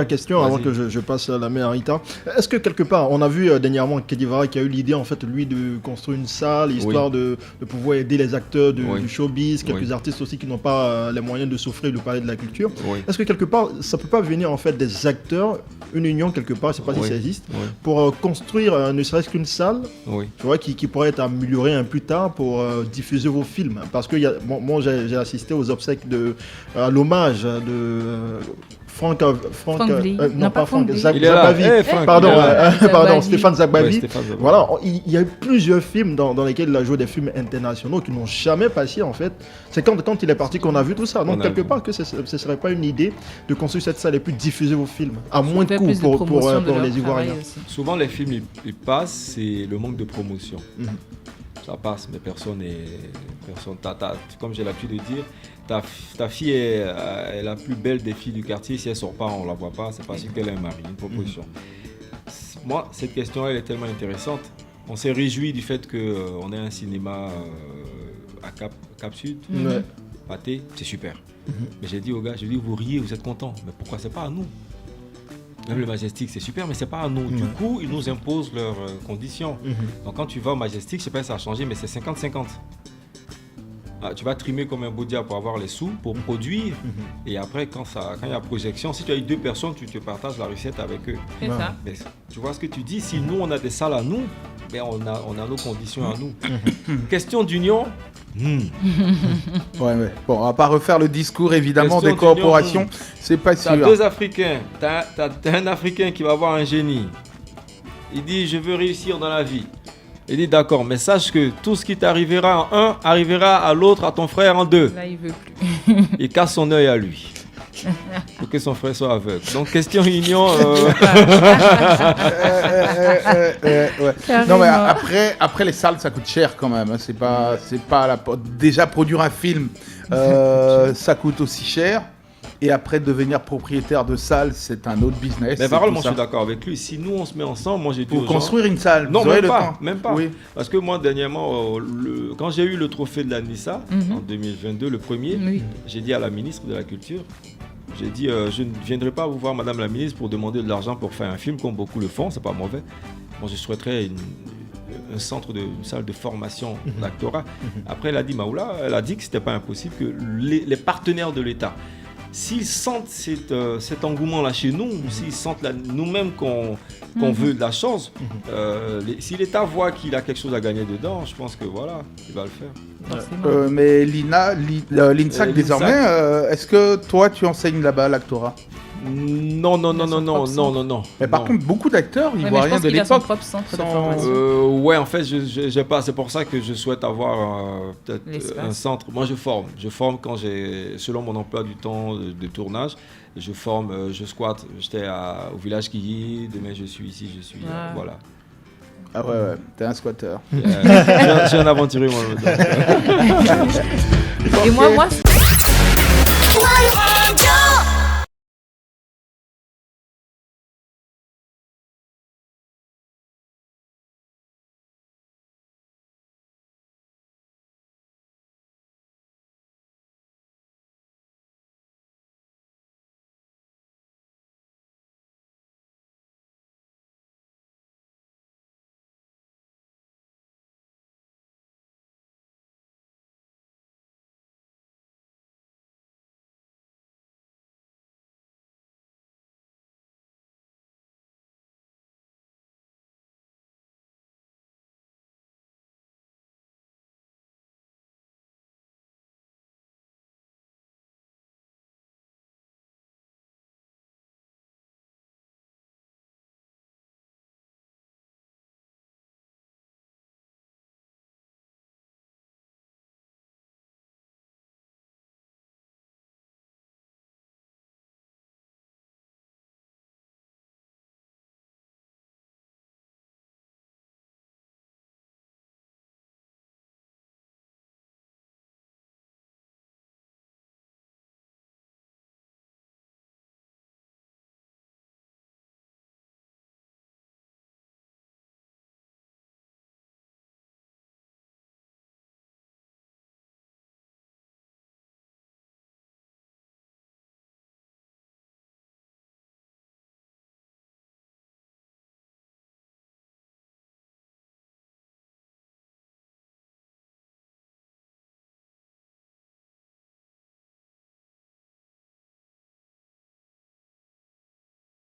La question avant que je passe la main à Rita. Est-ce que quelque part, on a vu dernièrement Kedivara qui a eu l'idée en fait lui de construire une salle histoire de pouvoir aider les acteurs du showbiz, quelques artistes aussi qui n'ont pas les moyens de s'offrir le palais de la culture. Est-ce que quelque part ça peut pas venir en fait des acteurs, une union quelque part, je sais pas si ça existe, pour construire ne serait-ce qu'une salle, tu vois, qui pourrait être améliorée un plus tard pour diffuser vos films, parce que moi j'ai assisté aux obsèques à l'hommage de Franck Zagbavi. Pardon, Stéphane Zagbavi. Voilà, il y a eu plusieurs films dans lesquels il a joué des films internationaux qui n'ont jamais passé en fait. C'est quand il est parti qu'on a vu tout ça. Donc quelque part que ce serait pas une idée de construire cette salle et puis diffuser vos films à moins de coûts pour les Ivoiriens. Souvent les films ils passent, c'est le manque de promotion. Ça passe, mais personne, comme j'ai l'habitude de dire, ta fille est la plus belle des filles du quartier. Si elle sort pas, on la voit pas. C'est parce qu'elle a un mari, une proposition. Moi, cette question, elle est tellement intéressante. On s'est réjoui du fait qu'on ait un cinéma à Cap Sud, Pâté, c'est super. Mais j'ai dit aux gars, vous riez, vous êtes contents. Mais pourquoi c'est pas à nous? Même le Majestic, c'est super, mais c'est pas à nous. Du coup, ils nous imposent leurs conditions. Donc quand tu vas au Majestic, je sais pas si ça a changé, mais c'est 50-50. Tu vas trimer comme un boudia pour avoir les sous, pour produire. Et après, quand il y a projection, si tu as eu 2 personnes, tu te partages la recette avec eux. C'est ça. Mais, tu vois ce que tu dis? Si nous, on a des salles à nous, ben on a nos conditions à nous. Question d'union. Bon, on va pas refaire le discours évidemment des corporations. C'est pas sûr. T'as 2 Africains. T'as un Africain qui va voir un génie. Il dit, je veux réussir dans la vie. Il dit, d'accord, mais sache que tout ce qui t'arrivera en 1 arrivera à l'autre, à ton frère en 2. Là, il veut plus. Il casse son œil à lui. Pour que son frère soit aveugle. Donc, question union. Non, mais après les salles, ça coûte cher quand même. Hein. C'est pas déjà produire un film, ça coûte aussi cher. Et après, devenir propriétaire de salle, c'est un autre business. Mais Varol, moi je suis d'accord avec lui. Si nous on se met ensemble, moi j'ai dit. Pour construire une salle, non, même pas. Oui. Parce que moi, dernièrement, quand j'ai eu le trophée de la Nissa en 2022, le premier, j'ai dit à la ministre de la Culture, j'ai dit je ne viendrai pas vous voir, Madame la ministre, pour demander de l'argent pour faire un film, comme beaucoup le font, c'est pas mauvais. Moi, je souhaiterais une salle de formation d'actorat. Après, elle a dit, Maoula, elle a dit que c'était pas impossible que les partenaires de l'État, s'ils sentent cet engouement-là chez nous, s'ils sentent nous-mêmes qu'on veut de la chose, si l'État voit qu'il a quelque chose à gagner dedans, je pense que voilà, il va le faire. Mais l'INSAC désormais, est-ce que toi tu enseignes là-bas l'actorat? Non. Mais par contre, beaucoup d'acteurs ivoiriens de l'époque. Son propre centre de formation. Ouais, en fait, j'ai pas. C'est pour ça que je souhaite avoir peut-être un centre. Moi, je forme quand selon mon emploi du temps de tournage. Je forme, je squatte. J'étais au village Kiyi. Demain, je suis ici. Voilà. Ah ouais, t'es un squatteur. J'ai un aventurier moi. Et moi.